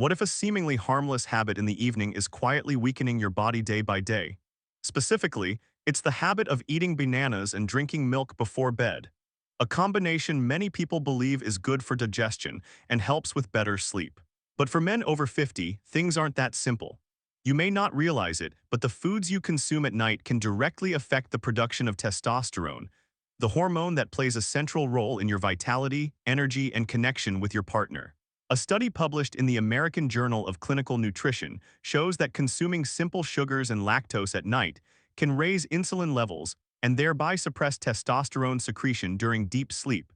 What if a seemingly harmless habit in the evening is quietly weakening your body day by day? Specifically, it's the habit of eating bananas and drinking milk before bed, a combination many people believe is good for digestion and helps with better sleep. But for men over 50, things aren't that simple. You may not realize it, but the foods you consume at night can directly affect the production of testosterone, the hormone that plays a central role in your vitality, energy, and connection with your partner. A study published in the American Journal of Clinical Nutrition shows that consuming simple sugars and lactose at night can raise insulin levels and thereby suppress testosterone secretion during deep sleep,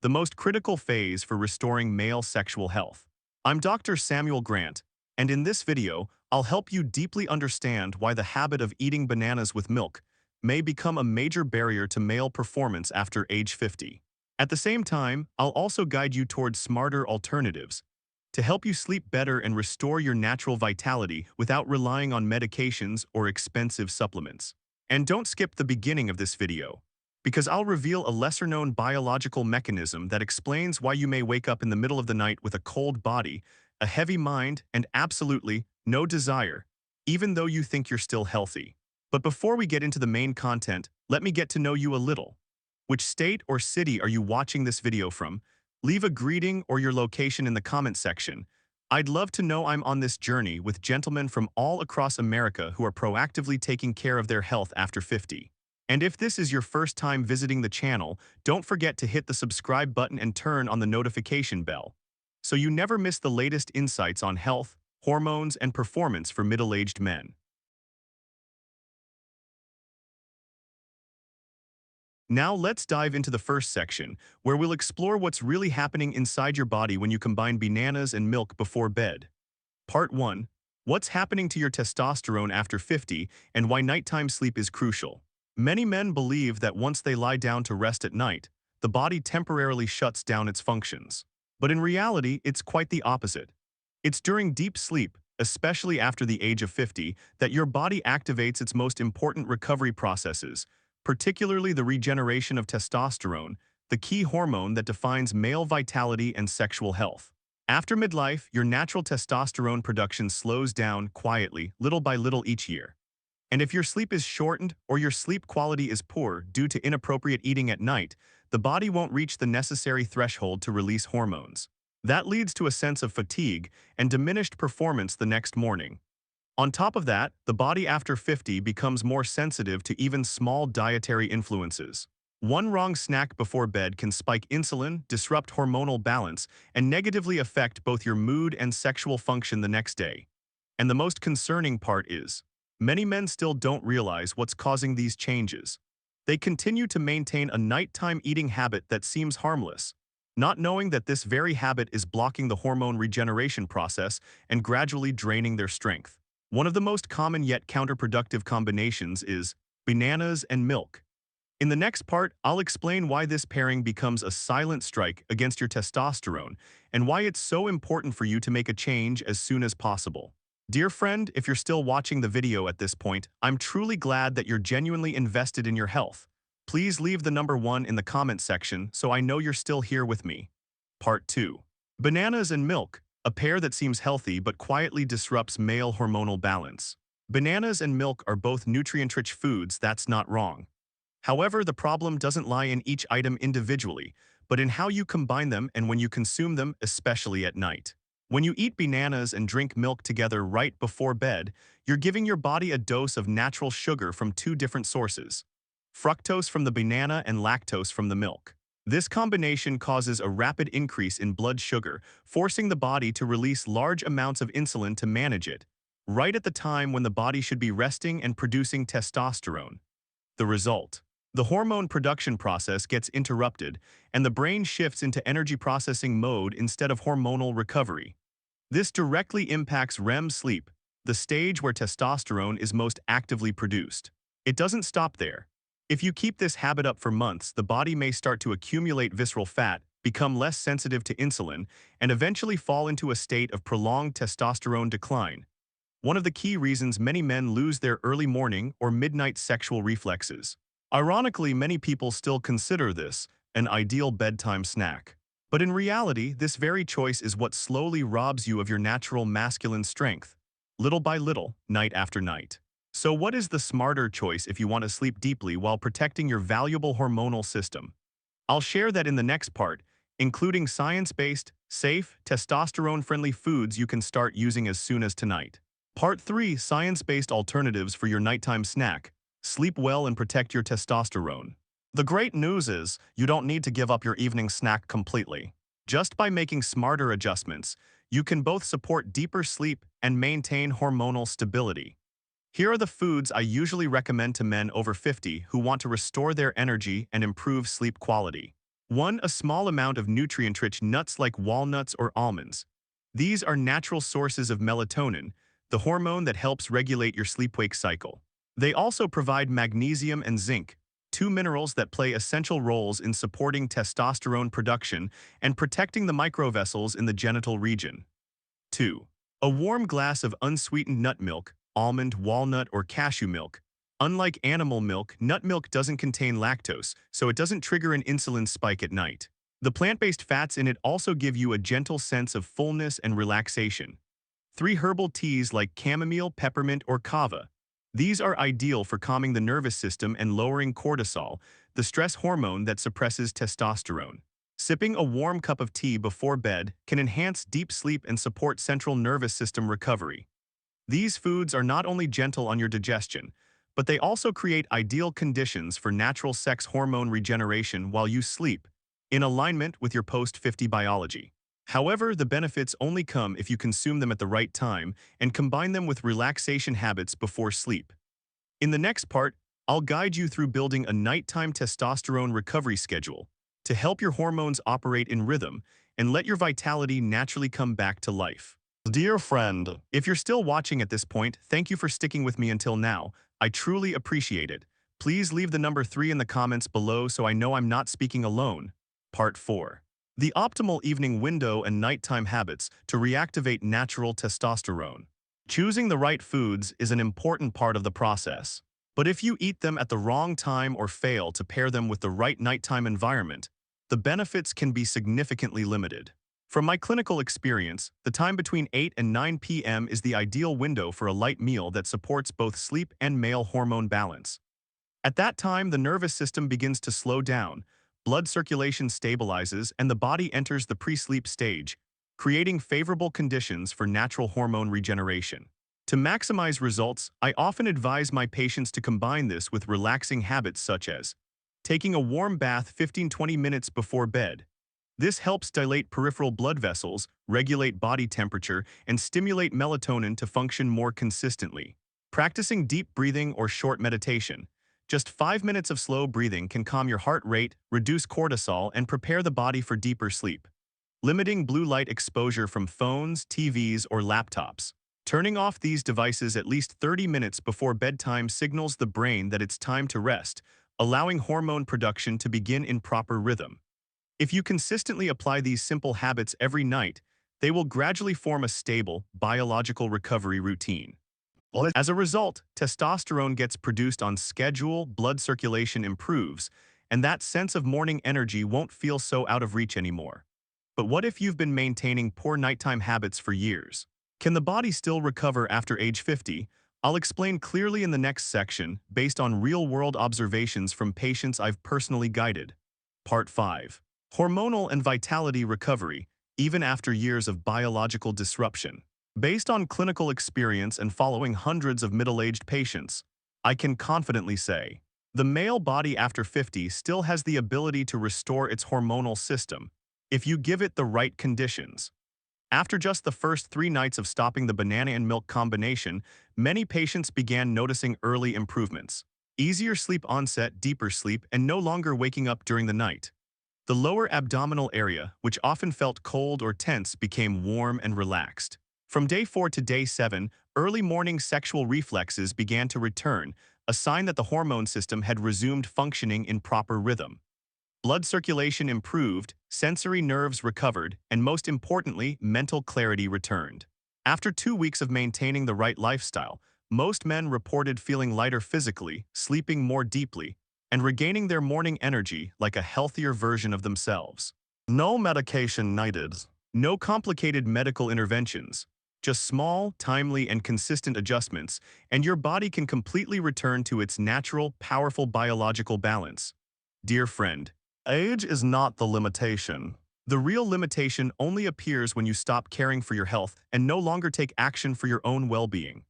the most critical phase for restoring male sexual health. I'm Dr. Samuel Grant, and in this video, I'll help you deeply understand why the habit of eating bananas with milk may become a major barrier to male performance after age 50. At the same time, I'll also guide you towards smarter alternatives to help you sleep better and restore your natural vitality without relying on medications or expensive supplements. And don't skip the beginning of this video, because I'll reveal a lesser-known biological mechanism that explains why you may wake up in the middle of the night with a cold body, a heavy mind, and absolutely no desire, even though you think you're still healthy. But before we get into the main content, let me get to know you a little. Which state or city are you watching this video from? Leave a greeting or your location in the comment section. I'd love to know. I'm on this journey with gentlemen from all across America who are proactively taking care of their health after 50. And if this is your first time visiting the channel, don't forget to hit the subscribe button and turn on the notification bell, so you never miss the latest insights on health, hormones, and performance for middle-aged men. Now let's dive into the first section, where we'll explore what's really happening inside your body when you combine bananas and milk before bed. Part 1. What's happening to your testosterone after 50 and why nighttime sleep is crucial. Many men believe that once they lie down to rest at night, the body temporarily shuts down its functions. But in reality, it's quite the opposite. It's during deep sleep, especially after the age of 50, that your body activates its most important recovery processes, particularly the regeneration of testosterone, the key hormone that defines male vitality and sexual health. After midlife, your natural testosterone production slows down quietly, little by little each year. And if your sleep is shortened or your sleep quality is poor due to inappropriate eating at night, the body won't reach the necessary threshold to release hormones. That leads to a sense of fatigue and diminished performance the next morning. On top of that, the body after 50 becomes more sensitive to even small dietary influences. One wrong snack before bed can spike insulin, disrupt hormonal balance, and negatively affect both your mood and sexual function the next day. And the most concerning part is, many men still don't realize what's causing these changes. They continue to maintain a nighttime eating habit that seems harmless, not knowing that this very habit is blocking the hormone regeneration process and gradually draining their strength. One of the most common yet counterproductive combinations is bananas and milk. In the next part, I'll explain why this pairing becomes a silent strike against your testosterone and why it's so important for you to make a change as soon as possible. Dear friend, if you're still watching the video at this point, I'm truly glad that you're genuinely invested in your health. Please leave the number 1 in the comment section so I know you're still here with me. Part 2. Bananas and milk. A pair that seems healthy but quietly disrupts male hormonal balance. Bananas and milk are both nutrient-rich foods, that's not wrong. However, the problem doesn't lie in each item individually, but in how you combine them and when you consume them, especially at night. When you eat bananas and drink milk together right before bed, you're giving your body a dose of natural sugar from 2 different sources: fructose from the banana and lactose from the milk. This combination causes a rapid increase in blood sugar, forcing the body to release large amounts of insulin to manage it, right at the time when the body should be resting and producing testosterone. The result: the hormone production process gets interrupted, and the brain shifts into energy processing mode instead of hormonal recovery. This directly impacts REM sleep, the stage where testosterone is most actively produced. It doesn't stop there. If you keep this habit up for months, the body may start to accumulate visceral fat, become less sensitive to insulin, and eventually fall into a state of prolonged testosterone decline. One of the key reasons many men lose their early morning or midnight sexual reflexes. Ironically, many people still consider this an ideal bedtime snack. But in reality, this very choice is what slowly robs you of your natural masculine strength, little by little, night after night. So what is the smarter choice if you want to sleep deeply while protecting your valuable hormonal system? I'll share that in the next part, including science-based, safe, testosterone-friendly foods you can start using as soon as tonight. Part 3, Science-based alternatives for your nighttime snack. Sleep well and protect your testosterone. The great news is, you don't need to give up your evening snack completely. Just by making smarter adjustments, you can both support deeper sleep and maintain hormonal stability. Here are the foods I usually recommend to men over 50 who want to restore their energy and improve sleep quality. 1. A small amount of nutrient-rich nuts like walnuts or almonds. These are natural sources of melatonin, the hormone that helps regulate your sleep-wake cycle. They also provide magnesium and zinc, two minerals that play essential roles in supporting testosterone production and protecting the microvessels in the genital region. 2. A warm glass of unsweetened nut milk, almond, walnut, or cashew milk. Unlike animal milk, nut milk doesn't contain lactose, so it doesn't trigger an insulin spike at night. The plant-based fats in it also give you a gentle sense of fullness and relaxation. 3. Herbal teas like chamomile, peppermint, or kava. These are ideal for calming the nervous system and lowering cortisol, the stress hormone that suppresses testosterone. Sipping a warm cup of tea before bed can enhance deep sleep and support central nervous system recovery. These foods are not only gentle on your digestion, but they also create ideal conditions for natural sex hormone regeneration while you sleep, in alignment with your post-50 biology. However, the benefits only come if you consume them at the right time and combine them with relaxation habits before sleep. In the next part, I'll guide you through building a nighttime testosterone recovery schedule to help your hormones operate in rhythm and let your vitality naturally come back to life. Dear friend, if you're still watching at this point, thank you for sticking with me until now. I truly appreciate it. Please leave the number 3 in the comments below so I know I'm not speaking alone. Part 4. The optimal evening window and nighttime habits to reactivate natural testosterone. Choosing the right foods is an important part of the process. But if you eat them at the wrong time or fail to pair them with the right nighttime environment, the benefits can be significantly limited. From my clinical experience, the time between 8 and 9 p.m. is the ideal window for a light meal that supports both sleep and male hormone balance. At that time, the nervous system begins to slow down, blood circulation stabilizes, and the body enters the pre-sleep stage, creating favorable conditions for natural hormone regeneration. To maximize results, I often advise my patients to combine this with relaxing habits such as taking a warm bath 15-20 minutes before bed. This helps dilate peripheral blood vessels, regulate body temperature, and stimulate melatonin to function more consistently. Practicing deep breathing or short meditation. Just 5 minutes of slow breathing can calm your heart rate, reduce cortisol, and prepare the body for deeper sleep. Limiting blue light exposure from phones, TVs, or laptops. Turning off these devices at least 30 minutes before bedtime signals the brain that it's time to rest, allowing hormone production to begin in proper rhythm. If you consistently apply these simple habits every night, they will gradually form a stable, biological recovery routine. As a result, testosterone gets produced on schedule, blood circulation improves, and that sense of morning energy won't feel so out of reach anymore. But what if you've been maintaining poor nighttime habits for years? Can the body still recover after age 50? I'll explain clearly in the next section, based on real-world observations from patients I've personally guided. Part 5. Hormonal and vitality recovery, even after years of biological disruption. Based on clinical experience and following hundreds of middle-aged patients, I can confidently say, the male body after 50 still has the ability to restore its hormonal system, if you give it the right conditions. After just the first 3 nights of stopping the banana and milk combination, many patients began noticing early improvements. Easier sleep onset, deeper sleep, and no longer waking up during the night. The lower abdominal area, which often felt cold or tense, became warm and relaxed. From day 4 to day 7, early morning sexual reflexes began to return, a sign that the hormone system had resumed functioning in proper rhythm. Blood circulation improved, sensory nerves recovered, and most importantly, mental clarity returned. After 2 weeks of maintaining the right lifestyle, most men reported feeling lighter physically, sleeping more deeply, and regaining their morning energy like a healthier version of themselves. No medication needed. No complicated medical interventions. Just small, timely, and consistent adjustments, and your body can completely return to its natural, powerful biological balance. Dear friend, age is not the limitation. The real limitation only appears when you stop caring for your health and no longer take action for your own well-being.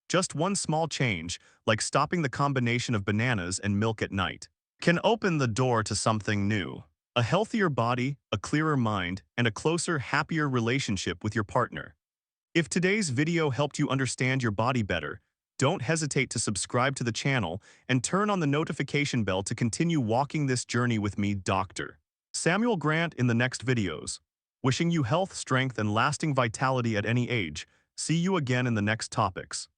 Just one small change, like stopping the combination of bananas and milk at night, can open the door to something new. A healthier body, a clearer mind, and a closer, happier relationship with your partner. If today's video helped you understand your body better, don't hesitate to subscribe to the channel and turn on the notification bell to continue walking this journey with me, Dr. Samuel Grant, in the next videos. Wishing you health, strength, and lasting vitality at any age. See you again in the next topics.